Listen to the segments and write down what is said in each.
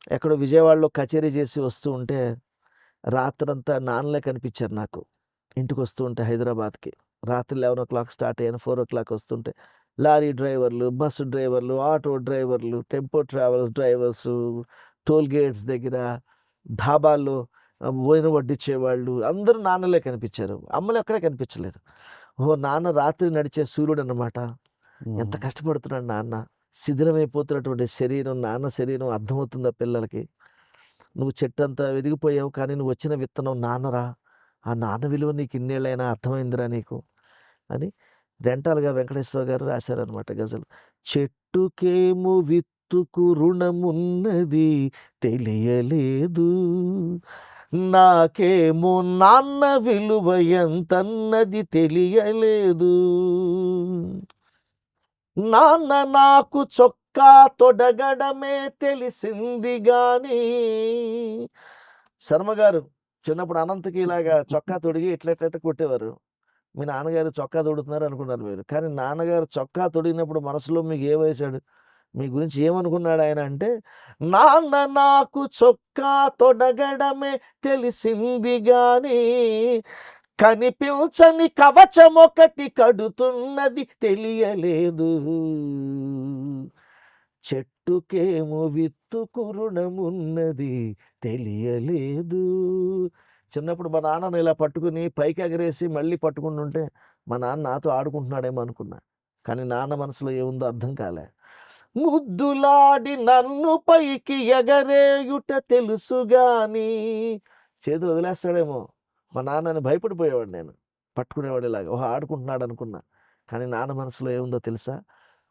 ఎక్కడో విజయవాడలో కచేరీ చేసి వస్తూ ఉంటే రాత్రంతా నాన్నలే కనిపించారు నాకు. ఇంటికి వస్తూ ఉంటే హైదరాబాద్కి రాత్రి 11:00 స్టార్ట్ అయ్యాను. 4:00 వస్తుంటే లారీ డ్రైవర్లు, బస్సు డ్రైవర్లు, ఆటో డ్రైవర్లు, tempo travels drivers, toll gates దగ్గర, ధాబాల్లో భోజనం వడ్డించేవాళ్ళు అందరూ నాన్నలే కనిపించారు. అమ్మలు ఎక్కడే కనిపించలేదు. ఓహో! నాన్న రాత్రి నడిచే సూర్యుడు అన్నమాట. ఎంత కష్టపడుతున్నాడు నాన్న. శిథిలమైపోతున్నటువంటి శరీరం, నాన్న శరీరం అర్థమవుతుందా పిల్లలకి? నువ్వు చెట్టంతా ఎదిగిపోయావు, కానీ నువ్వు వచ్చిన విత్తనం నాన్నరా. ఆ నాన్న విలువ నీకు ఇన్నేళ్ళైనా అర్థమైందిరా నీకు అని రెంటాలుగా వెంకటేశ్వర గారు రాశారనమాట గజల్. చెట్టుకేమో విత్తుకు రుణమున్నది తెలియలేదు, నాకేమో నాన్న విలువ ఎంతన్నది తెలియలేదు. నాన్న నాకు చొక్కా తొడగడమే తెలిసింది గాని. శర్మ గారు చిన్నప్పుడు అనంతకి ఇలాగా చొక్కా తొడిగి ఇట్లా కొట్టేవారు. మీ నాన్నగారు చొక్కా తొడుగుతున్నారు అనుకున్నారు మీరు. కానీ నాన్నగారు చొక్కా తొడిగినప్పుడు మనసులో మీకు ఏమేశాడు, మీ గురించి ఏమనుకున్నాడు ఆయన అంటే, నాన్న నాకు చొక్కా తొడగడమే తెలిసింది గాని కనిపించని కవచమొకటి కడుతున్నది తెలియలేదు. చెట్టుకేమో విత్తుకు రుణమున్నది తెలియలేదు. చిన్నప్పుడు మా నాన్నను ఇలా పట్టుకుని పైకి ఎగరేసి మళ్ళీ పట్టుకుంటుంటే మా నాన్న నాతో ఆడుకుంటున్నాడేమో అనుకున్నా. కానీ నాన్న మనసులో ఏముందో అర్థం కాలే. ముద్దులాడి నన్ను పైకి ఎగరేయుట తెలుసు గాని. చేతులు వదిలేస్తాడేమో మా నాన్నని భయపడిపోయేవాడు నేను. పట్టుకునేవాడు ఇలాగా. ఓహో! ఆడుకుంటున్నాడు అనుకున్నా. కానీ నాన్న మనసులో ఏముందో తెలుసా?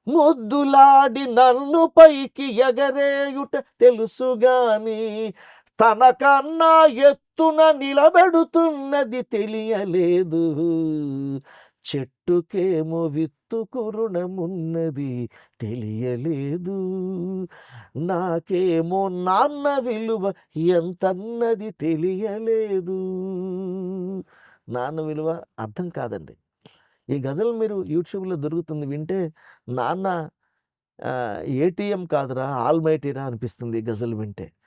ముద్దులాడి నన్ను పైకి ఎగరేయుట తెలుసు గాని తనకన్నా ఎత్తున నిలబెడుతున్నది తెలియలేదు. చెట్టుకేమో విత్తుకు రుణమున్నది తెలియలేదు, నాకేమో నాన్న విలువ ఎంతన్నది తెలియలేదు. నాన్న విలువ అర్థం కాదండి. ఈ గజల్ మీరు యూట్యూబ్లో దొరుకుతుంది. వింటే నాన్న ఏటీఎం కాదురా, ఆల్మైటీరా అనిపిస్తుంది ఈ గజల్ వింటే.